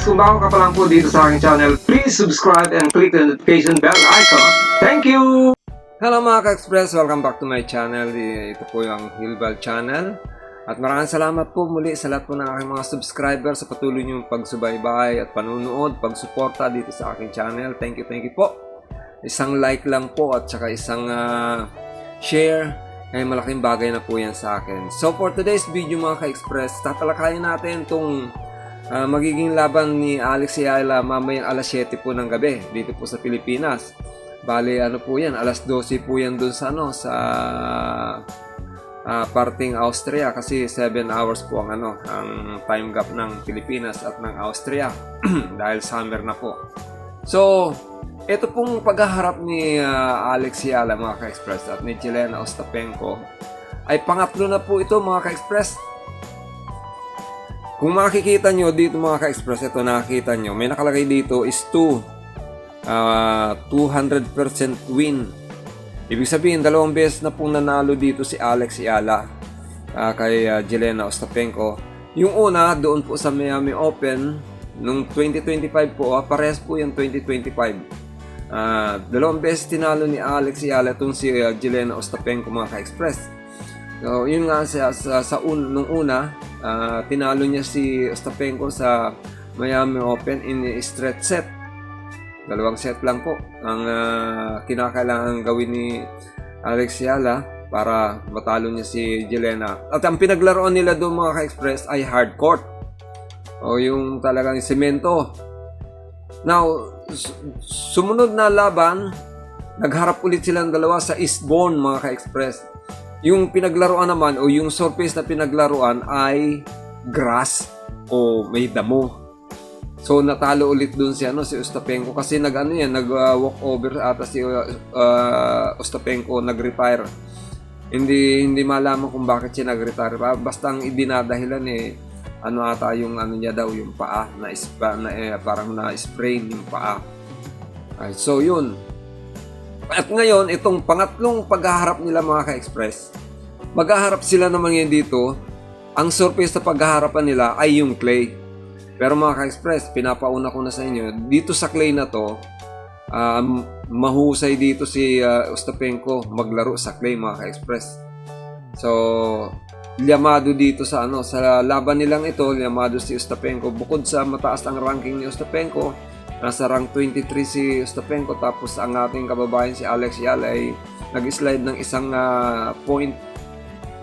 kung bago ka pa lang po dito sa aking channel, please subscribe and click the notification bell icon. Thank you! Hello mga ka-express, welcome back to my channel. Ito po yung Hilbal channel. At maraming salamat po muli sa lahat po ng aking mga subscribers sa patuloy niyong pagsubaybay at panunood, pagsuporta dito sa aking channel. Thank you po. Isang like lang po at saka isang share ay malaking bagay na po yan sa akin. So for today's video mga ka-express, tatalakayin natin itong magiging laban ni Alex Ayala mamayang alas 7 po ng gabi dito po sa Pilipinas. Bale ano po yan, alas 12 po yan dun sa parting Austria kasi 7 hours po ang ang time gap ng Pilipinas at ng Austria dahil summer na po. So, ito pong paghaharap ni Alex Ayala mga ka-express at ni Jelena Ostapenko ay pangatlo na po ito mga ka-express. Kung makikita nyo dito mga ka-express, ito nakikita nyo, may nakalagay dito is 200% win. Ibig sabihin, 2 beses na pong nanalo dito si Alex Ayala kay Jelena Ostapenko. Yung una, doon po sa Miami Open, nung 2025 po, parehas po yung 2025. 2 beses tinalo ni Alex Ayala itong si Jelena Ostapenko mga ka-express. So, yun nga, nung una, tinalo niya si Ostapenko sa Miami Open in straight set. 2 set lang po ang kinakailangan gawin ni Alex Ayala para matalo niya si Jelena. At ang pinaglaruan nila doon mga ka-express ay hard court. O yung talagang semento. Now, sumunod na laban, nagharap ulit silang dalawa sa Eastbourne mga ka-express. Yung pinaglaruan naman o yung surface na pinaglaruan ay grass o may damo. So natalo ulit dun si Ostapenko kasi nag-walk over ata si Ostapenko, nag-retire. Hindi malaman kung bakit siya nag-retire. Basta ang idinadahilan ata yung niya daw, yung paa na parang na-sprain yung paa. So yun. At ngayon, itong pangatlong paghaharap nila mga ka-express, maghaharap sila naman ngayon dito. Ang surface na paghaharapan nila ay yung clay. Pero mga ka-express, pinapauna ko na sa inyo, dito sa clay na to, mahusay dito si Ostapenko maglaro sa clay mga ka-express. So, liyamado dito sa sa laban nilang ito, liyamado si Ostapenko. Bukod sa mataas ang ranking ni Ostapenko, nasa rank 23 si Ostapenko, tapos ang ating kababayan si Alex Ayala ay nag-slide ng isang point.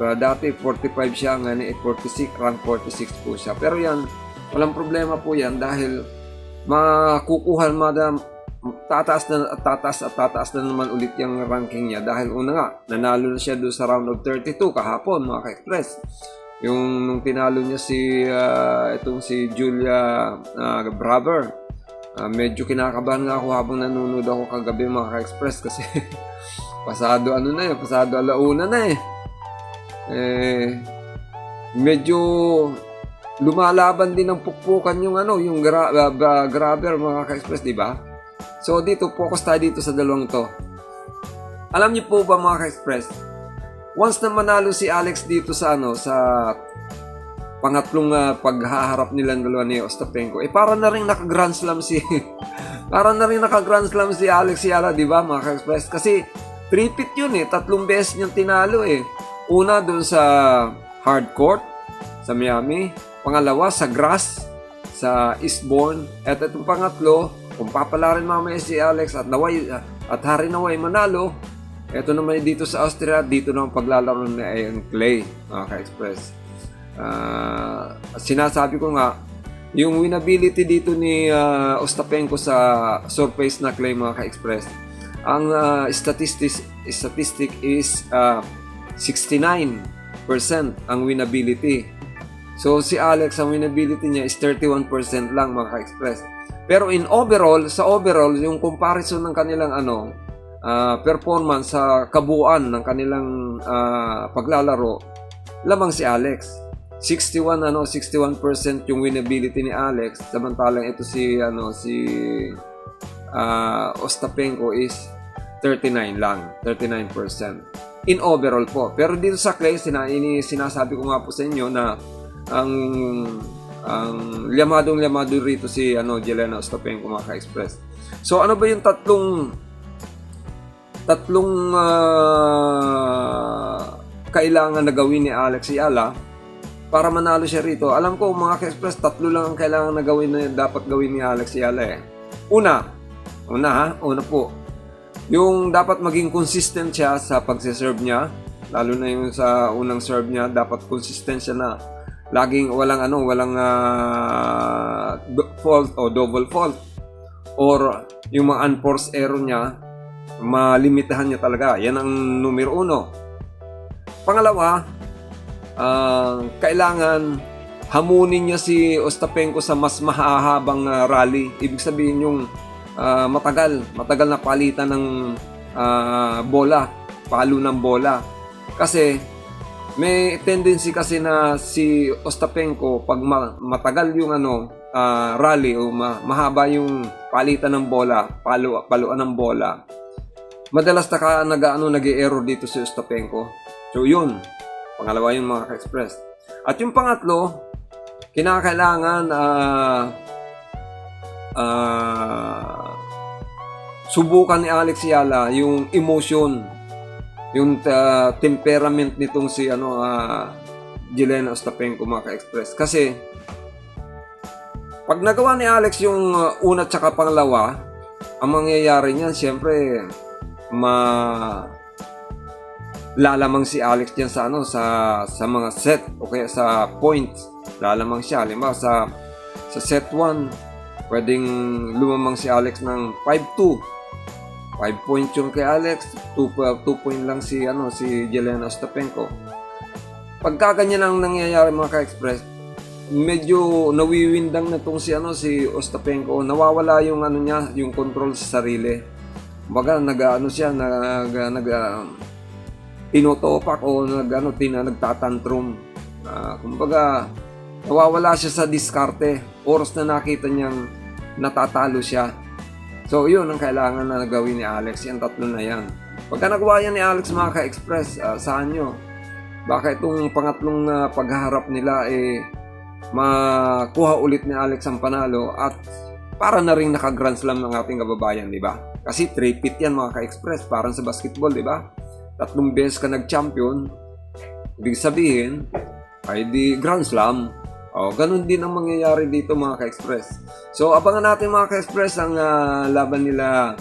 Dati 45 siya, ngayon 46, rank 46 po siya. Pero yan, walang problema po yan dahil makukuha tataas na naman ulit yung ranking niya dahil una nga, nanalo na siya doon sa round of 32 kahapon mga ka-express. Yung nung tinalo niya itong si Julia Braver, medyo kinakabahan nga ako habang nanonood ako kagabi mga ka-express kasi pasado pasado alauna na medyo lumalaban din ng pukpukan yung grabber mga ka-express, di ba? So dito focus tayo dito sa dalawang to. Alam niyo po ba mga ka-express, once na manalo si Alex dito sa sa pangatlong paghaharap nilang dalawa ni Ostapenko, para na rin naka-grand slam si Alex Ayala, di ba mga ka-express? Kasi repeat yun 3 beses niyang tinalo Una doon sa hard court sa Miami, pangalawa sa grass sa Eastbourne, at itong pangatlo, kung papalarin mamaya si Alex at hari naway manalo, ito naman dito sa Austria, dito naman paglalaro na yung clay mga ka-express. Sinasabi ko nga, yung winability dito ni Ostapenko sa surface na clay mga ka-express, ang statistic is 69% ang winability. So si Alex, ang winability niya is 31% lang mga ka-express. Pero sa overall, yung comparison ng kanilang performance sa kabuuan ng kanilang paglalaro, lamang si Alex. 61% yung winability ni Alex, samantalang ito si Ostapenko is 39% in overall po. Pero dito sa clay, sinasabi ko nga po sa inyo na ang Ang liyamadong-liyamado rito si Jelena Ostapenko, mga ka-express. So ano ba yung tatlong kailangan na gawin ni Alex Ayala para manalo siya rito? Alam ko mga ka-express, tatlo lang ang kailangan na gawin na dapat gawin ni Alex Ayala eh. Una po, yung dapat maging consistent siya sa pagse-serve niya, lalo na yung sa unang serve niya, dapat consistent siya na laging walang fault o double fault, or yung mga unforced error niya malimitahan niya talaga. Yan ang numero 1. Pangalawa, kailangan hamunin niya si Ostapenko sa mas mahahabang rally. Ibig sabihin yung matagal na palitan ng bola, palo ng bola. Kasi may tendency kasi na si Ostapenko pag matagal yung rally o mahaba yung palitan ng bola, paluan ng bola, madalas nag-error dito si Ostapenko. So yun, pangalawa yung mga ka-express. At yung pangatlo, kinakailangan subukan ni Alex Ayala yung emotion, yung temperament nitong si Jelena Ostapenko, mga ka-express. Kasi pag nagawa ni Alex yung una at saka pangalawa, ang mangyayari niyan, siyempre lalamang si Alex diyan sa mga set o kaya sa points. Lalamang siya. Halimbawa sa set 1, pwedeng lumamang si Alex ng 5-2. 5 points yung kay Alex, 2 point lang si Jelena Ostapenko. Pagka ganyan ang nangyayari, mga ka-express, medyo nawiwindang na tong si Ostapenko. Nawawala yung niya, yung control sa sarili. Baga tinotopak o nagtatantrum. Kumbaga nawawala siya sa diskarte oras na nakita niyang natatalo siya. So yun ang kailangan na gawin ni Alex, yung tatlo na yan. Pagka nagawa yan ni Alex, mga ka-express, saan nyo? Baka itong pangatlong pagharap nila makuha ulit ni Alex ang panalo at para na rin naka-grand slam ng ating kababayan, di ba? Kasi 3-peat yan, mga ka-express, parang sa basketball, di ba? 3 beses ka nag-champion, ibig sabihin ay di grand slam. Ganun din ang mangyayari dito, mga ka-express. So abangan natin, mga ka-express, ang laban nila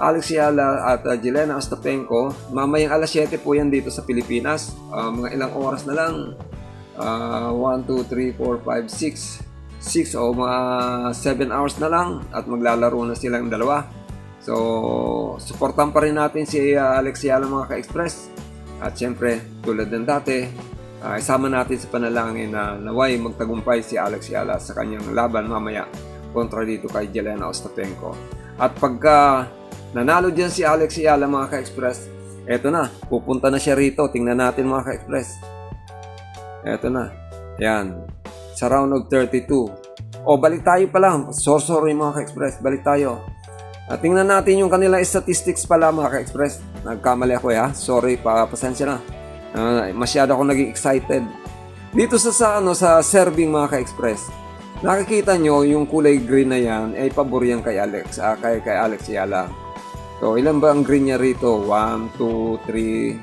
Alex Ayala at Jelena Ostapenko. Mamayang alas 7 po yan dito sa Pilipinas. Mga ilang oras na lang, 1, 2, 3, 4, 5, 6 o mga 7 hours na lang at maglalaro na silang dalawa. So supportan pa rin natin si Alex Ayala, mga ka-express. At syempre, tulad ng dati, isama natin sa panalangin na naway magtagumpay si Alex Ayala sa kanyang laban mamaya kontra dito kay Jelena Ostapenko. At pagka nanalo dyan si Alex Ayala, mga ka-express, eto na, pupunta na siya rito. Tingnan natin, mga ka-express. Eto na, yan, sa round of 32. Balik tayo pala. Sorry, mga ka-express, balik tayo. Tingnan natin yung kanilang statistics pala, mga ka-express. Nagkamali ako sorry, pasensya na. Masyado ako naging excited. Dito sa serving, mga ka-express, nakikita nyo yung kulay green na yan ay pabor yan kay Alex, kay Alex Ayala. So ilan ba ang green niya rito? 1, 2, 3,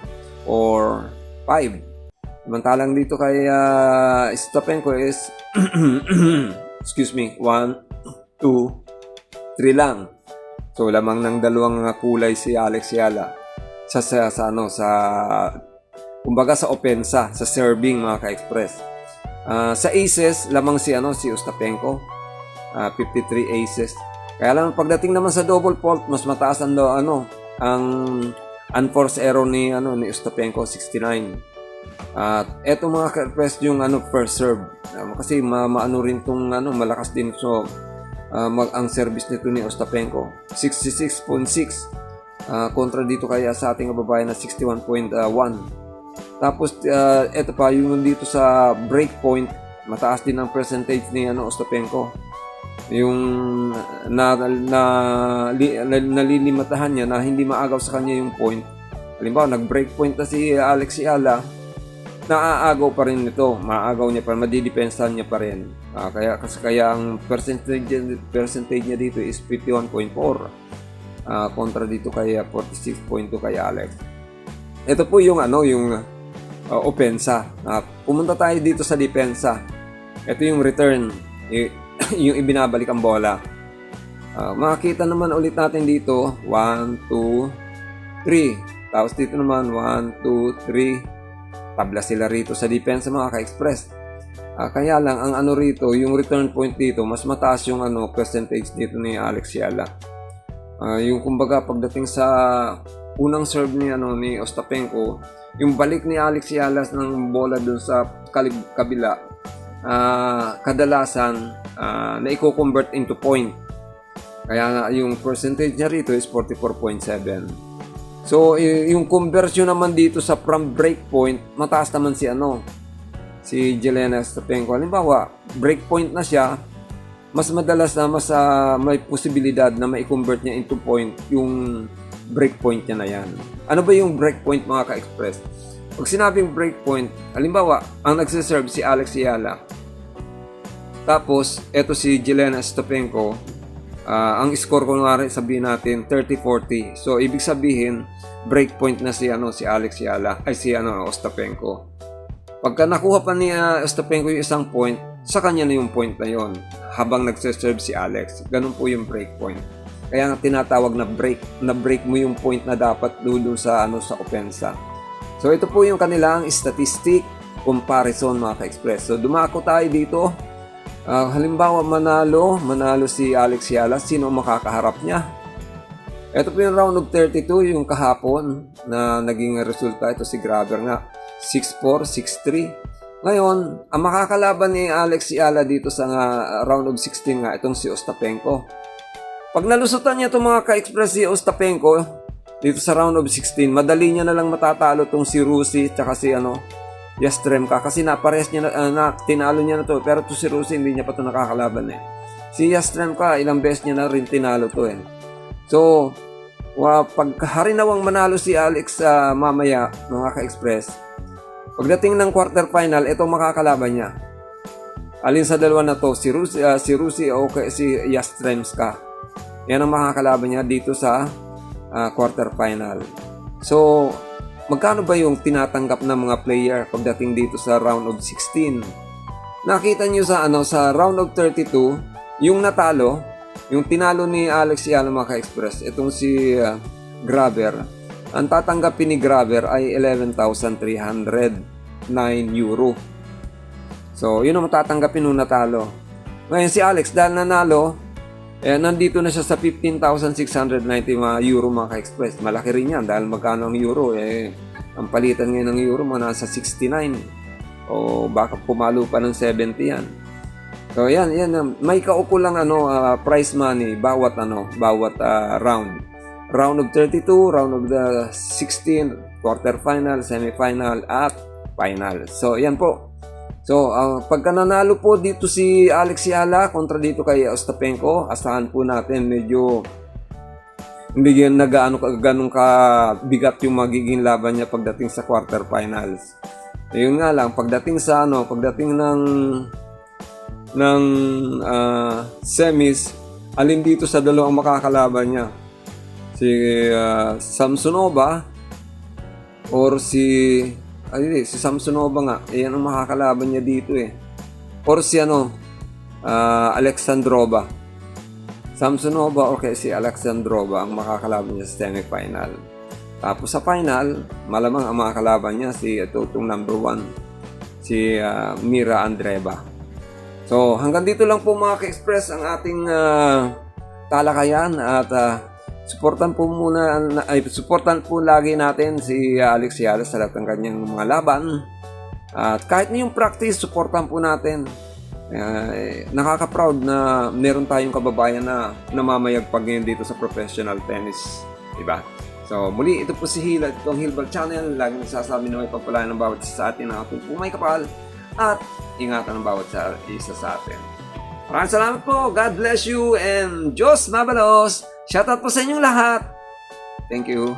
4, 5. Samantalang dito kay Ostapenko is excuse me, 1, 2, 3 lang. So lamang ng dalawang kulay si Alex Ayala kumbaga sa opensa, sa serving, mga ka-express. Sa aces, lamang si Ostapenko, 53 aces. Kaya lang pagdating naman sa double fault, mas mataas ang unforced error ni Ostapenko, 69. At eto, mga ka-express, yung first serve. Kasi maano rin tong malakas din ang service nito ni Ostapenko, 66.6 kontra dito kaya sa ating kababayan na 61.1. Tapos eto pa yung dito sa break point, mataas din ang percentage ni Ostapenko. Yung nalilimatahan niya na hindi maagaw sa kanya yung point. Halimbawa, nag-break point na si Alex Ayala, naaagaw pa rin ito. Maaagaw niya pa, madidepensahan niya pa rin. Kaya ang percentage niya dito is 51.4 kontra dito kay 46.2 kay Alex. Ito po yung opensa. Pumunta tayo dito sa depensa. Ito yung return, yung ibinabalik ang bola. Makikita naman ulit natin dito 1, 2, 3. Tapos dito naman 1, 2, 3. Tabla sila rito sa depensa mga ka-express. Kaya lang ang rito, yung return point dito, mas mataas yung percentage dito ni Alex Yala. Yung kumbaga pagdating sa unang serve ni Ostapenko, yung balik ni Alex Yala ng bola dun sa kabila, kadalasan na i-convert into point. Kaya nga yung percentage niya rito is 44.7. So yung conversion naman dito sa from break point, mataas naman si Jelena Ostapenko. Halimbawa, break point na siya, mas madalas na may posibilidad na mai-convert niya into point yung break point niya na yan. Ano ba yung break point mga ka-express? Pag sinabing break point, halimbawa, ang nagsiserve si Alex Yala, tapos eto si Jelena Ostapenko, ang score kunwari sabihin natin 30-40. So ibig sabihin break point na si Alex Yala ay si Ostapenko. Pagka nakuha pa ni Ostapenko yung isang point, sa kanya na yung point na yon habang nagse-serve si Alex. Ganun po yung break point. Kaya nga tinatawag na break mo yung point na dapat doon sa opensa. So ito po yung kanilang statistic comparison mga ka-express. So dumako tayo dito. Halimbawa manalo si Alex Yala, sino makakaharap niya? Ito po yung round of 32, yung kahapon na naging resulta. Ito si Grabber nga, 6-4, 6-3. Ngayon, ang makakalaban ni Alex Yala dito sa round of 16 nga, itong si Ostapenko. Pag nalusutan niya itong mga ka-express si Ostapenko dito sa round of 16, madali niya na lang matatalo itong si Rusi at si Yastremka, kasi napares niya tinalo niya na to, pero to si Rusi hindi niya pa to nakakalaban eh. Si Yastremka ilang beses niya na rin tinalo to eh. So pag harinawang manalo si Alex mamaya mga ka-express, pagdating ng quarter final, ito makakalaban niya. Alin sa dalawa na to, si Rusi o si Yastremka, yan ang makakalaban niya dito sa quarter final. So magkano ba yung tinatanggap ng mga player pagdating dito sa round of 16? Nakita nyo sa round of 32, yung natalo, yung tinalo ni Alex Yala mga ka-express, itong si Grabber, ang tatanggapin ni Grabber ay 11,309 euro. So yun ang matatanggapin nung natalo. Ngayon si Alex, dahil nanalo, nandito na siya sa 15,690 euro mga ka-express. Malaki rin yan dahil magkano ang euro. Ang palitan ngayon ng euro mga nasa 69 o baka pumalo pa ng 70 yan. So yan may kaukulang prize money bawat round. Round of 32, round of the 16, quarter final, semi-final at final. So yan po. So, pagka nanalo po dito si Alex Yala kontra dito kay Ostapenko, asahan po natin medyo hindi yan ganun ka bigat yung magiging laban niya pagdating sa quarter finals. Yun nga lang, pagdating ng semis, alin dito sa dalawang makakalaban niya? Si Samsonova or si Samsonova nga, yan ang makakalaban niya dito eh. Or si Alexandrova. Samsonova o si Alexandrova ang makakalaban niya sa semifinal. Tapos sa final, malamang ang makakalaban niya itong number 1, si Mira Andreeva. So hanggang dito lang po mga ka-express ang ating talakayan at supportan po lagi natin si Alex Yala sa lahat ng kanyang mga laban. At kahit na yung practice, supportan po natin. Nakaka-proud na meron tayong kababayan na namamayagpag ngayon dito sa professional tennis. Diba? So muli, ito po si Hila, itong Hilbal Channel. Lagi nagsasabi na may pagpalayan ng bawat isa sa atin na ating pumay kapal at ingatan ng bawat isa sa atin. Maraming salamat po. God bless you and Diyos mabalos. Shoutout po sa inyong lahat. Thank you.